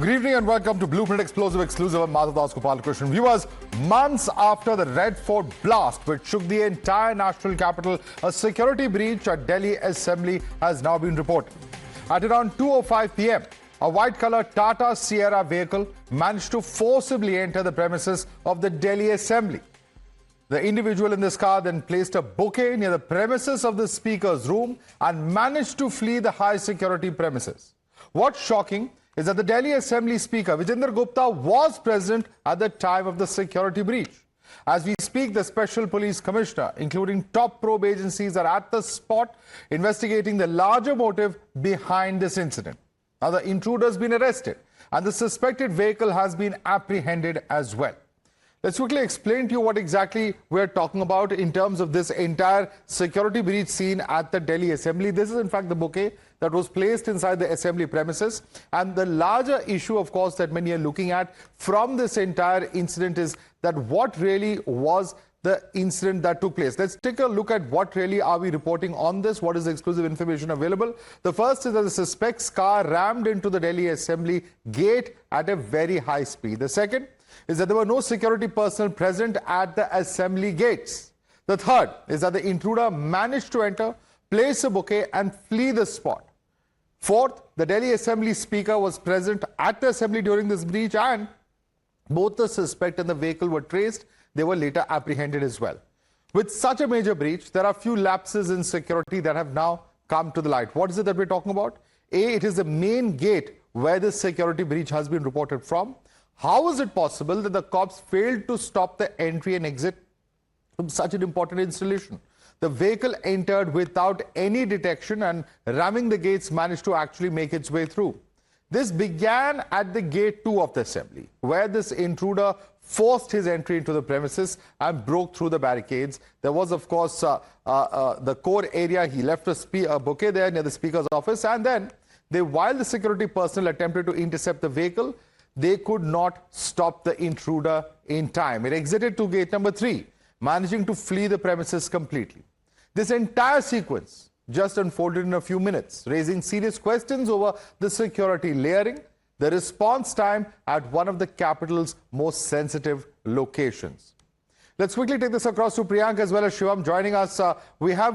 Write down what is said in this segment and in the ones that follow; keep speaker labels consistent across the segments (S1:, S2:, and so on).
S1: Good evening and welcome to Blueprint Explosive Exclusive. I'm Madhav Das Gopalakrishnan. Viewers, months after the Red Fort blast, which shook the entire national capital, a security breach at Delhi Assembly has now been reported. At around 2:05 p.m., a white-colored Tata Sierra vehicle managed to forcibly enter the premises of the Delhi Assembly. The individual in this car then placed a bouquet near the premises of the Speaker's room and managed to flee the high-security premises. What's shocking is that the Delhi Assembly Speaker, Vijendra Gupta, was present at the time of the security breach. As we speak, the Special Police Commissioner, including top probe agencies, are at the spot investigating the larger motive behind this incident. Now, the intruder has been arrested and the suspected vehicle has been apprehended as well. Let's quickly explain to you what exactly we're talking about in terms of this entire security breach scene at the Delhi Assembly. This is in fact the bouquet that was placed inside the Assembly premises. And the larger issue, of course, that many are looking at from this entire incident is that what really was the incident that took place. Let's take a look at what really are we reporting on this, what is the exclusive information available. The first is that the suspect's car rammed into the Delhi Assembly gate at a very high speed. The second is that there were no security personnel present at the Assembly gates. The third is that the intruder managed to enter, place a bouquet and flee the spot. Fourth, the Delhi Assembly Speaker was present at the Assembly during this breach and both the suspect and the vehicle were traced. They were later apprehended as well. With such a major breach, there are few lapses in security that have now come to the light. What is it that we're talking about? A, it is the main gate where this security breach has been reported from. How is it possible that the cops failed to stop the entry and exit from such an important installation? The vehicle entered without any detection and ramming the gates managed to actually make its way through. This began at the gate 2 of the Assembly, where this intruder forced his entry into the premises and broke through the barricades. There was, of course, the core area. He left a bouquet there near the Speaker's office, and then while the security personnel attempted to intercept the vehicle, they could not stop the intruder in time. It exited to gate number 3, managing to flee the premises completely. This entire sequence just unfolded in a few minutes, raising serious questions over the security layering, the response time at one of the capital's most sensitive locations. Let's quickly take this across to Priyank as well as Shivam joining us. We have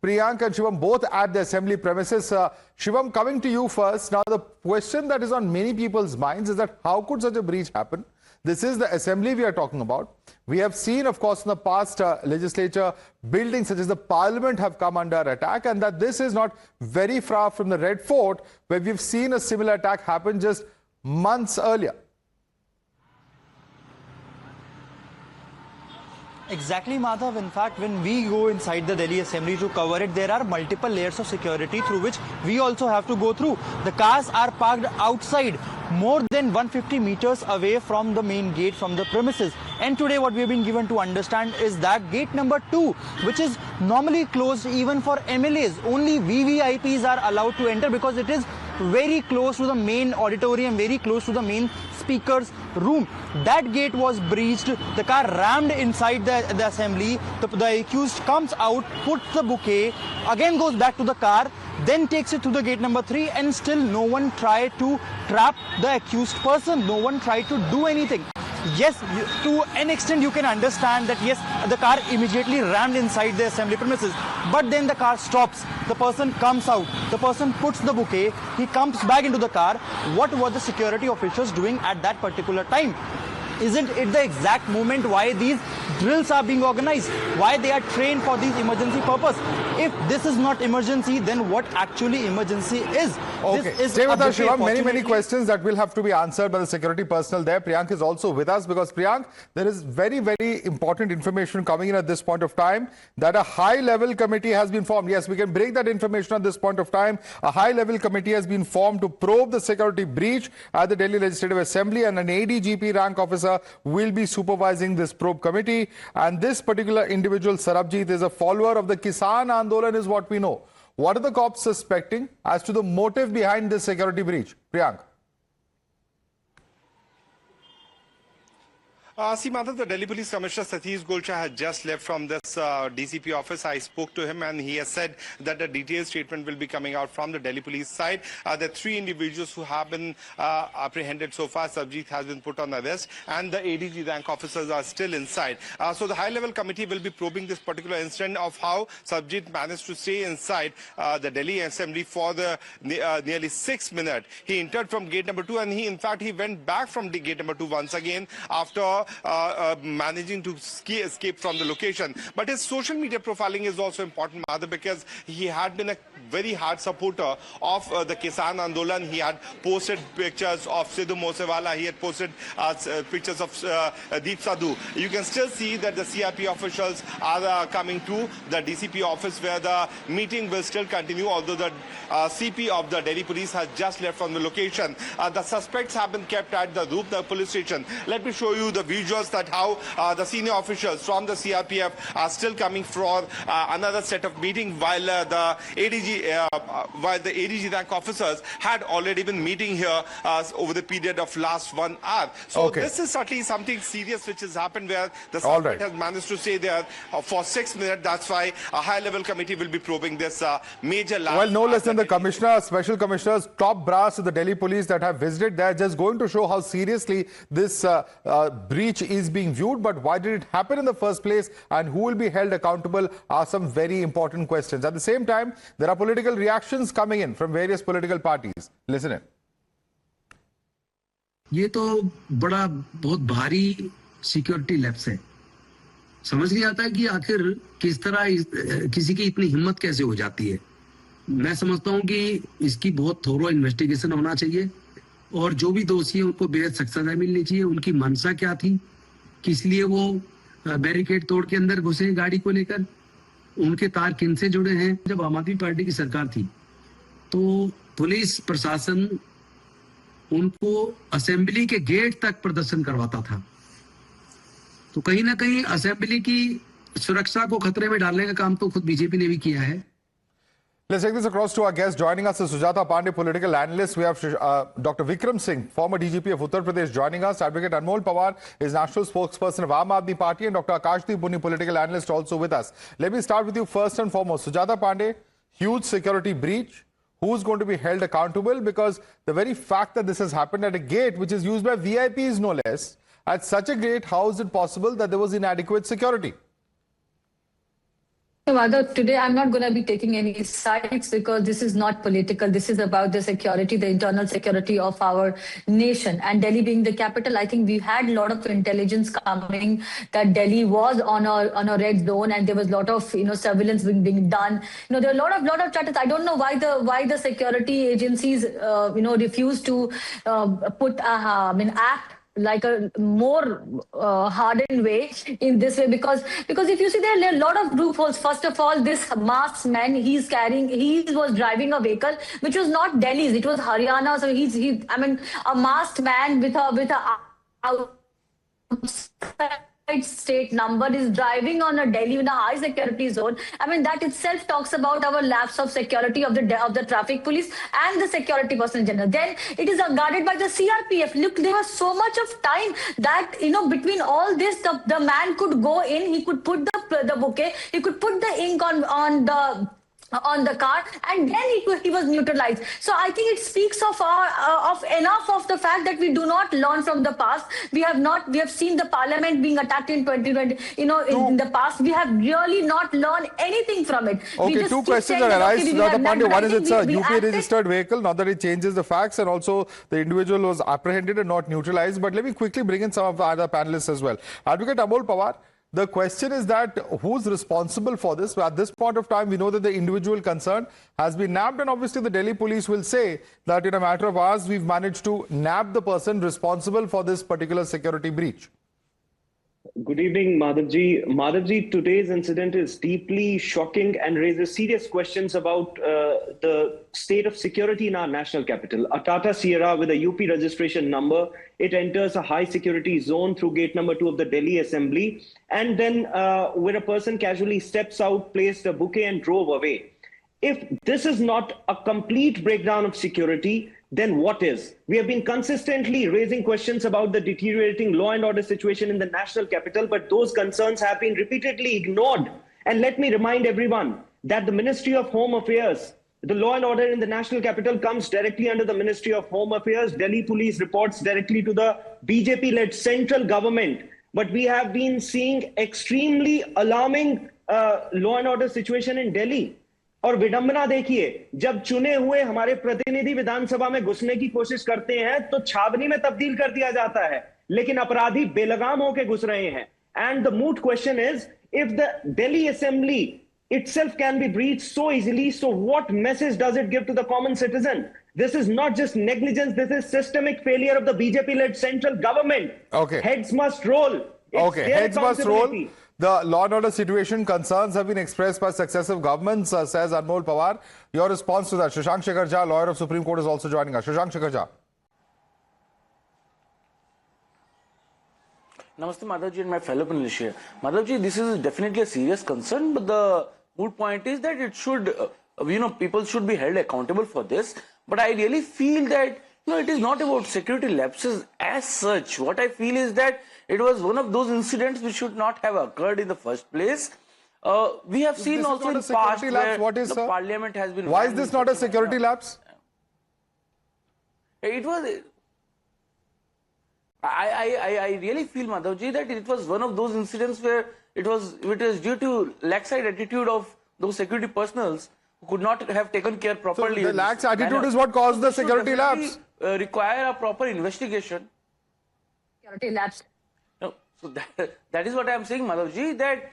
S1: Priyank and Shivam both at the Assembly premises. Shivam, coming to you first. Now, the question that is on many people's minds is that how could such a breach happen? This is the Assembly we are talking about. We have seen, of course, in the past, legislature buildings such as the Parliament have come under attack, and that this is not very far from the Red Fort, where we've seen a similar attack happen just months earlier.
S2: Exactly, Madhav. In fact, when we go inside the Delhi Assembly to cover it, there are multiple layers of security through which we also have to go through. The cars are parked outside, more than 150 meters away from the main gate, from the premises. And today what we have been given to understand is that gate number 2, which is normally closed even for MLAs, only VVIPs are allowed to enter because it is very close to the main auditorium, very close to the main Speaker's room. That gate was breached. The car rammed inside the Assembly. The accused comes out, puts the bouquet, again goes back to the car, then takes it to the gate number 3, and still no one tried to trap the accused person. No one tried to do anything. Yes, to an extent you can understand that yes, the car immediately rammed inside the Assembly premises, but then the car stops, the person comes out, the person puts the bouquet, he comes back into the car. What were the security officials doing at that particular time? Isn't it the exact moment why these drills are being organized, why they are trained for these emergency purpose? If this is not emergency, then what actually emergency is?
S1: Okay, stay with us, Shivam. Many questions that will have to be answered by the security personnel there. Priyank is also with us because, Priyank, there is very important information coming in at this point of time that a high-level committee has been formed. Yes, we can break that information at this point of time. A high-level committee has been formed to probe the security breach at the Delhi Legislative Assembly, and an ADGP rank officer will be supervising this probe committee. And this particular individual, Sarabjit, is a follower of the Kisan Andolan, is what we know. What are the cops suspecting as to the motive behind this security breach? Priyank.
S3: See, Madhav, the Delhi Police Commissioner Satish Gulcha had just left from this DCP office. I spoke to him and he has said that a detailed statement will be coming out from the Delhi Police side. There are 3 individuals who have been apprehended so far. Sabjeet has been put on arrest and the ADG rank officers are still inside. So the high-level committee will be probing this particular incident of how Sabjeet managed to stay inside the Delhi Assembly for the nearly 6 minutes. He entered from gate number 2 and in fact, he went back from the gate number 2 once again after managing to escape from the location. But his social media profiling is also important, Madhav, because he had been a very hard supporter of the Kisan Andolan. He had posted pictures of Sidhu Moosewala. He had posted pictures of Deep Sadhu. You can still see that the CRP officials are coming to the DCP office where the meeting will still continue, although the CP of the Delhi Police has just left from the location. The suspects have been kept at the Roopnagar police station. Let me show you the visuals that how the senior officials from the CRPF are still coming for another set of meeting while the ADG rank officers had already been meeting here over the period of last 1 hour. So this is certainly something serious which has happened where the suspect has managed to stay there for 6 minutes. That's why a high-level committee will be probing this major lapse.
S1: Well, no less than the commissioner, special commissioners, top brass of the Delhi Police that have visited there, just going to show how seriously this breach is being viewed. But why did it happen in the first place and who will be held accountable are some very important questions. At the same time, there are political reactions coming in from various political parties. Listen in.
S4: ये तो बड़ा बहुत भारी security lapse है. समझ नहीं आता कि आखिर किस तरह किसी की इतनी हिम्मत कैसे हो जाती है. मैं समझता हूं कि इसकी बहुत थोरो इन्वेस्टिगेशन होना चाहिए और जो भी दोषी है उनको बेहद सख्त सजा मिलनी चाहिए. उनकी मंशा क्या थी, किस लिए वो बैरिकेड तोड़ के अंदर घुसे गाड़ी को लेकर, उनके तार किन से जुड़े हैं. जब आम आदमी पार्टी की सरकार थी तो पुलिस प्रशासन उनको असेंबली के गेट तक प्रदर्शन करवाता था. तो कहीं ना कहीं असेंबली की सुरक्षा को खतरे में डालने का काम तो खुद बीजेपी ने भी किया है.
S1: Let's take this across to our guest. Joining us is Sujata Pandey, political analyst. We have Dr. Vikram Singh, former DGP of Uttar Pradesh, joining us. Advocate Anmol Panwar is national spokesperson of Aam Aadmi Party, and Dr. Akashdeep Bunni, political analyst, also with us. Let me start with you first and foremost. Sujata Pandey, huge security breach. Who's going to be held accountable? Because the very fact that this has happened at a gate which is used by VIPs, no less, at such a gate, how is it possible that there was inadequate security?
S5: Madhav, today I'm not going to be taking any sides because this is not political. This is about the security, the internal security of our nation. And Delhi being the capital, I think we've had a lot of intelligence coming that Delhi was on a red zone and there was a lot of surveillance being done. There are a lot of chatters. I don't know why the security agencies refuse to put act like a more hardened way in this way, because if you see, there are a lot of loopholes. First of all, this masked man, he was driving a vehicle which was not Delhi's, it was Haryana. So a masked man with a state number is driving on a Delhi in a high security zone. That itself talks about our lapse of security of the traffic police and the security personnel in general. Then it is guarded by the CRPF. Look, there was so much of time that between all this, the man could go in, he could put the bouquet, he could put the ink on the car, and then he was neutralized. So I think it speaks of enough of the fact that we do not learn from the past. We have seen the parliament being attacked in 2020. In the past, we have really not learned anything from it.
S1: Okay, two questions that arise. One is it's a UP registered vehicle, not that it changes the facts, and also the individual was apprehended and not neutralized. But let me quickly bring in some of the other panelists as well. Advocate Anmol Panwar, the question is that who's responsible for this? At this point of time, we know that the individual concerned has been nabbed, and obviously the Delhi police will say that in a matter of hours, we've managed to nab the person responsible for this particular security breach.
S6: Good evening, Madhavji. Madhavji, today's incident is deeply shocking and raises serious questions about the state of security in our national capital. A Tata Sierra with a UP registration number, it enters a high security zone through gate number 2 of the Delhi Assembly. And then where a person casually steps out, placed a bouquet and drove away. If this is not a complete breakdown of security, then what is? We have been consistently raising questions about the deteriorating law and order situation in the national capital, but those concerns have been repeatedly ignored. And let me remind everyone that the Ministry of Home Affairs, the law and order in the national capital comes directly under the Ministry of Home Affairs. Delhi police reports directly to the BJP-led central government. But we have been seeing extremely alarming law and order situation in Delhi. और विडंबना देखिए, जब चुने हुए हमारे प्रतिनिधि विधानसभा में घुसने की कोशिश करते हैं तो छावनी में तब्दील कर दिया जाता है, लेकिन अपराधी बेलगाम होकर घुस रहे हैं. And the moot question is, if the Delhi Assembly itself can be breached so easily, so what message does it give to the common citizen? This is not just negligence, this is systemic failure of the BJP-led central government.
S1: Okay.
S6: Heads must roll. It's their
S1: Heads must roll.
S6: accountability.
S1: The law and order situation concerns have been expressed by successive governments, says Anmol Panwar. Your response to that? Shashank Shekhar Jha, lawyer of Supreme Court, is also joining us. Shashank Shekhar Jha.
S7: Namaste, Madhavji, and my fellow panelists here. Madhavji, this is definitely a serious concern, but the moot point is that it should, people should be held accountable for this. But I really feel that, it is not about security lapses as such. What I feel is that it was one of those incidents which should not have occurred in the first place. We have seen also in the past where the parliament has been...
S1: Why is this not a security lapse?
S7: It was... I really feel, Madhavji, that it was one of those incidents where it was due to lax-side attitude of those security personals who could not have taken care properly.
S1: So the lax attitude is what caused the security lapse?
S7: Require a proper investigation.
S5: Security lapse.
S7: No, so that is what I am saying, Madhavji, that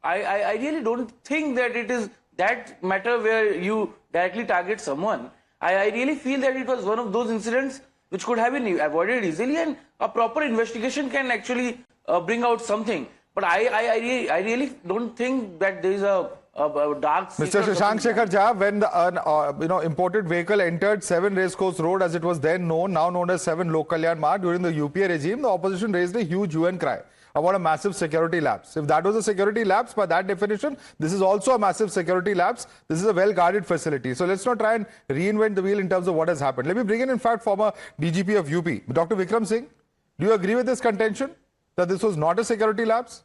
S7: I really don't think that it is that matter where you directly target someone. I really feel that it was one of those incidents which could have been avoided easily, and a proper investigation can actually bring out something. But I really don't think that there is a dark...
S1: Mr. Shashank Shekhar Jha, when the imported vehicle entered 7 Racecourse Road, as it was then known, now known as 7 Lok Kalyan Marg, during the UPA regime, the opposition raised a huge hue and cry about a massive security lapse. If that was a security lapse, by that definition, this is also a massive security lapse. This is a well-guarded facility. So let's not try and reinvent the wheel in terms of what has happened. Let me bring in fact, former DGP of UP, Dr. Vikram Singh. Do you agree with this contention that this was not a security lapse?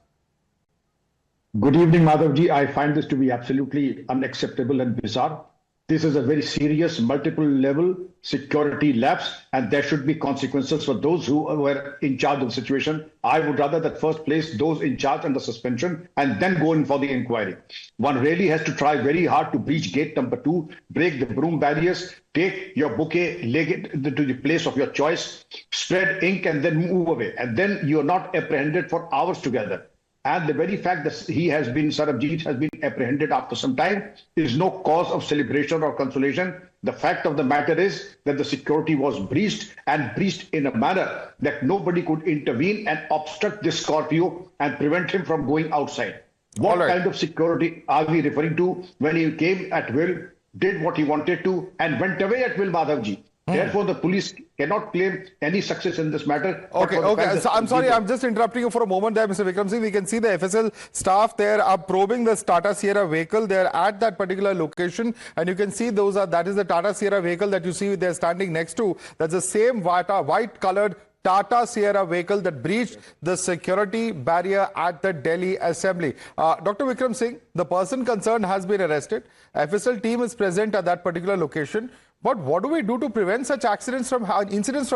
S8: Good evening, Madhavji. I find this to be absolutely unacceptable and bizarre. This is a very serious multiple-level security lapse, and there should be consequences for those who were in charge of the situation. I would rather that first place those in charge under suspension and then go in for the inquiry. One really has to try very hard to breach gate number 2, break the broom barriers, take your bouquet, leg it to the place of your choice, spread ink and then move away. And then you're not apprehended for hours together. And the very fact that Sarabjit has been apprehended after some time is no cause of celebration or consolation. The fact of the matter is that the security was breached, and breached in a manner that nobody could intervene and obstruct this Scorpio and prevent him from going outside. What kind of security are we referring to when he came at will, did what he wanted to, and went away at will, Madhavji? Therefore, the police cannot claim any success in this matter.
S1: Okay. So, I'm sorry, I'm just interrupting you for a moment there, Mr. Vikram Singh. We can see the FSL staff there are probing the Tata Sierra vehicle. They're at that particular location, and you can see that is the Tata Sierra vehicle that you see they're standing next to. That's the same white-colored Tata Sierra vehicle that breached the security barrier at the Delhi Assembly. Dr. Vikram Singh, the person concerned has been arrested. FSL team is present at that particular location. But what do we do to prevent such incidents from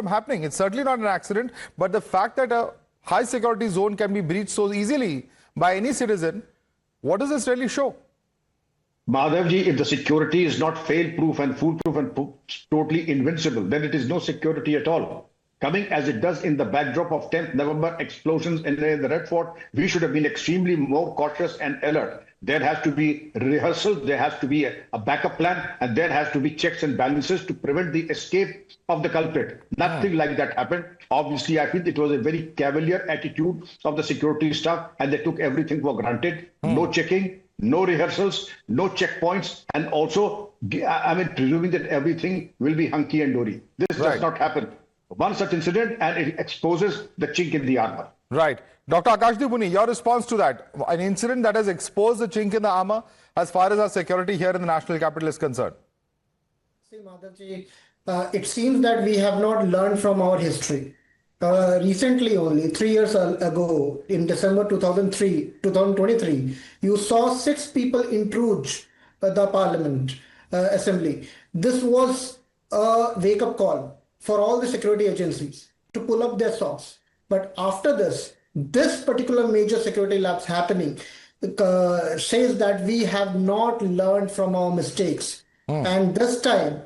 S1: happening? It's certainly not an accident, but the fact that a high security zone can be breached so easily by any citizen, what does this really show?
S8: Madhavji, if the security is not fail-proof and foolproof and totally invincible, then it is no security at all. Coming as it does in the backdrop of 10th November explosions in the Red Fort, we should have been extremely more cautious and alert. There has to be rehearsal, there has to be a backup plan, and there has to be checks and balances to prevent the escape of the culprit. Nothing like that happened. Obviously, I feel it was a very cavalier attitude of the security staff, and they took everything for granted. No checking, no rehearsals, no checkpoints, and also, presuming that everything will be hunky and dory. This does not happen. One such incident, and it exposes the chink in the armor.
S1: Right. Dr. Akashdeep Muni, your response to that? An incident that has exposed the chink in the armor as far as our security here in the national capital is concerned.
S9: See, Madhavji, it seems that we have not learned from our history. Recently, only 3 years ago, in December 2023, you saw 6 people intrude the Parliament Assembly. This was a wake-up call for all the security agencies to pull up their socks. But after this particular major security lapse happening says that we have not learned from our mistakes. And this time,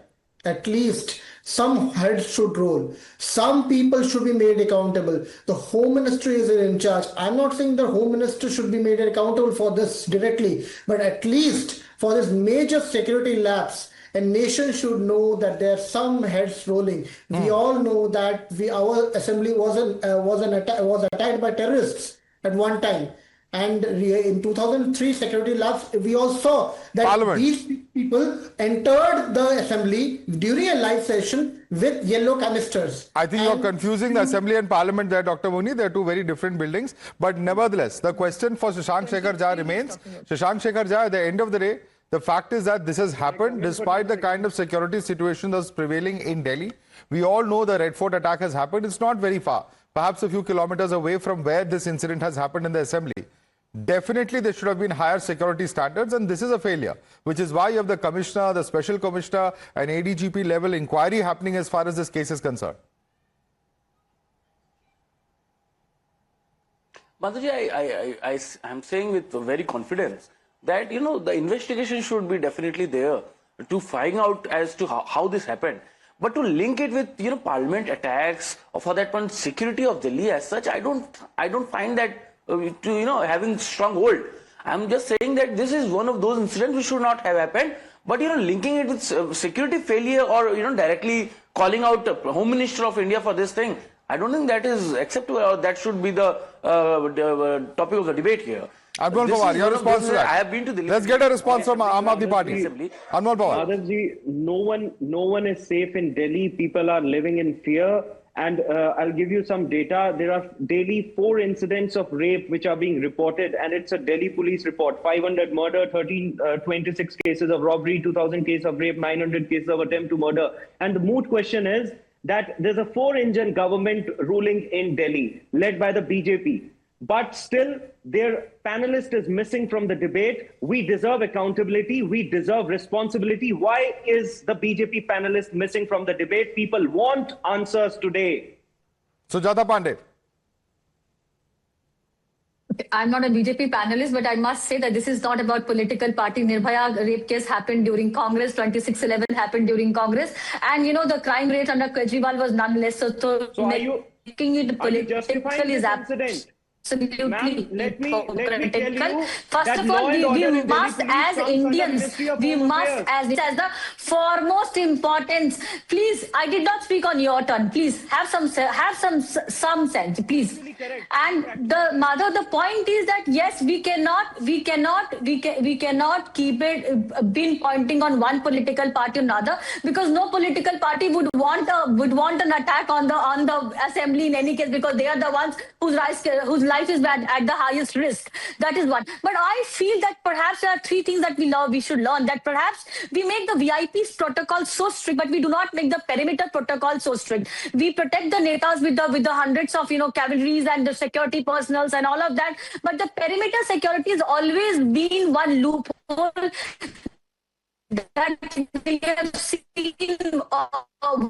S9: at least some heads should roll. Some people should be made accountable. The Home Ministry is in charge. I'm not saying the Home Minister should be made accountable for this directly, but at least for this major security lapse, a nation should know that there are some heads rolling. We all know that our assembly was attacked by terrorists at one time. And in 2003 security lapse, we all saw that these people entered the assembly during a live session with yellow canisters.
S1: I think you're confusing the assembly and parliament there, Dr. Muni. They're two very different buildings. But nevertheless, the question for Shashank Shekhar Jha remains. Shashank Shekhar Jha, at the end of the day, the fact is that this has happened despite the kind of security situation that's prevailing in Delhi. We all know the Red Fort attack has happened. It's not very far, perhaps a few kilometers away from where this incident has happened in the assembly. Definitely, there should have been higher security standards, and this is a failure, which is why you have the commissioner, the special commissioner, and ADGP level inquiry happening as far as this case is concerned.
S7: Madhuji, I'm saying with very confidence that, the investigation should be definitely there to find out as to how this happened. But to link it with, parliament attacks, or for that point, security of Delhi as such, I don't find that having strong hold. I'm just saying that this is one of those incidents which should not have happened. But linking it with security failure, or directly calling out the Home Minister of India for this thing, I don't think that is acceptable, or that should be the topic of the debate here.
S1: Anmol Panwar, your response to that.
S7: I have been to Delhi.
S1: Let's get a response from Aam Aadmi Party. Anmol Panwar.
S6: Madhavji, no one is safe in Delhi. People are living in fear. And I'll give you some data. There are daily 4 incidents of rape which are being reported, and it's a Delhi police report. 500 murder, 26 cases of robbery, 2,000 cases of rape, 900 cases of attempt to murder. And the moot question is that there's a 4-engine government ruling in Delhi, led by the BJP. But still, their panelist is missing from the debate. We deserve accountability. We deserve responsibility. Why is the BJP panelist missing from the debate? People want answers today.
S1: Sujata Pandey.
S5: I'm not a BJP panelist, but I must say that this is not about political party. Nirbhaya rape case happened during Congress. 2611 happened during Congress. And, the crime rate under Kejriwal was none less. So making it political is absolutely
S6: let me tell you.
S5: First of all, we must as Indians, we must as the foremost importance. Please, I did not speak on your turn. Please have some sense, please. And the point is that yes, we cannot keep it been pointing on one political party or another, because no political party would want an attack on the assembly in any case, because they are the ones whose life is at the highest risk. That is one. But I feel that perhaps there are 3 things that we should learn. That perhaps we make the VIPs protocol so strict, but we do not make the perimeter protocol so strict. We protect the netas with the hundreds of cavalries and the security personals and all of that. But the perimeter security has always been one loophole that we have seen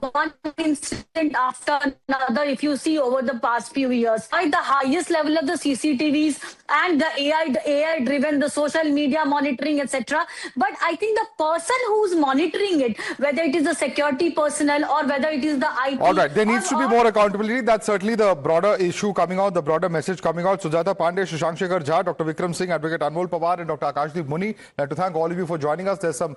S5: one incident after another, if you see over the past few years. At the highest level of the CCTVs and the AI-driven, the social media monitoring, etc. But I think the person who's monitoring it, whether it is the security personnel or whether it is the IT...
S1: All right, there needs to be more accountability. That's certainly the broader issue coming out, the broader message coming out. Sujata Pandey, Shashank Shekhar Jha, Dr. Vikram Singh, Advocate Anmol Panwar, and Dr. Akashdeep Muni. I'd like to thank all of you for joining us. There's some